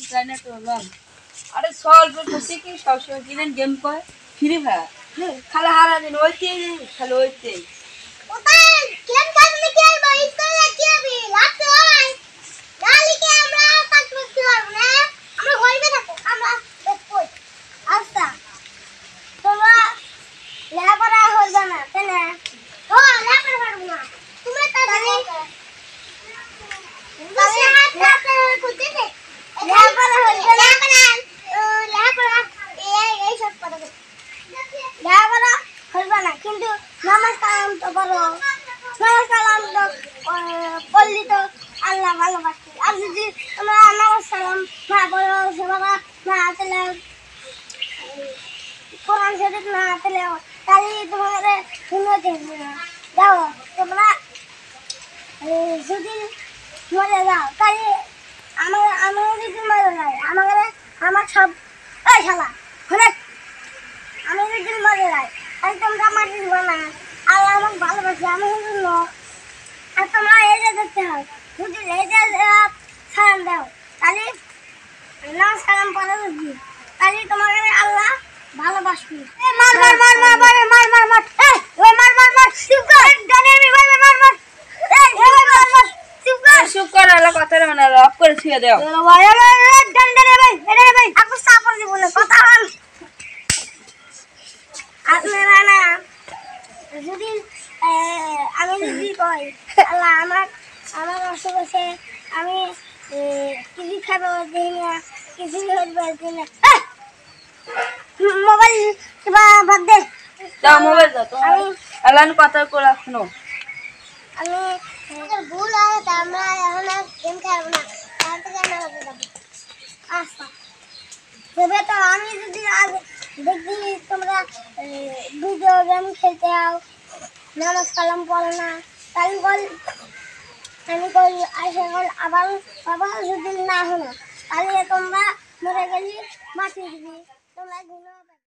তাই না তো বললাম আরে সল্প করতে কি সবসময় কিনেন গেম কয় ফ্রি ফায়ার খালি হারা দিন ওইতেই খালি ওইতেই গেম খেললে কি হবে স্কুলে কি হবে লাগতে হয় গালিকে আমরা কাজ করতে পারবো না আমরা হইবে থাকো আমরা দেখবো আচ্ছা তোমরা লেখাপড়া হইবে না তাই না ও লেখাপড়া পারবো না তোমরা তাহলে লেখাপড়া হইবে না লেখাপড়া এই সব কথা লেখাপড়া হইবে না কিন্তু নামাজ কালাম তো করো নামাজ কালাম তো পড়লি তো আল্লাহ ভালোবাসি আর যদি তোমরা নামাজ কালাম না করো সেবা না তাহলে কোরআন শরীফ না তাহলে তাহলে তোমাদের উন্নতি হবে না যাও তোমরা যদি মরে যাও তাহলে আমার যদি মরে যায় আমার সব এই শালা হলে আমি যদি মরে যাই তাহলে তোমরা মাটি দিবে না আল্লাহ আমাকে ভালোবাসে আমি জন্য আর তোমরা এই যে দেখতে হবে যদি এই যে সালাম দাও তাহলে নামাজ কালাম পড়া বুঝবি তাহলে তোমাকে আল্লাহ ভালোবাসবি মার মার মার মার মার মার মার মার এই ওই মার মার মার চুপ কর জানি আমি ভাই মার মার এই ওই মার মার চুপ কর আল্লাহ কথা মানে অফ করে ছিয়ে দাও ভাই ডান ডান ভাই এটা ভাই আপনি সাপোর্ট দিব না কথা বল আপনারা না যদি আমি যদি কই আল্লাহ আমার আশেপাশে আমি কিছু খাবো দিই না কিছু হইবে দিই না মোবাইল কিবা বাদ দে দাও মোবাইল দাও তো আল্লাহ কথা করা শুনো আমি ভুল হয় তা আমরা এখন গেম খেলবো না তার থেকে আমরা হতে যাবো আচ্ছা তবে তো আমি যদি আজ দেখি তোমরা ভিডিও গেম খেলতে আও নামাজ কালাম পড়ো না তাহলে আমি করি আসে আবার যদি না হলো তাহলে তোমরা মরে গেলে মাটি দিবি তোমরা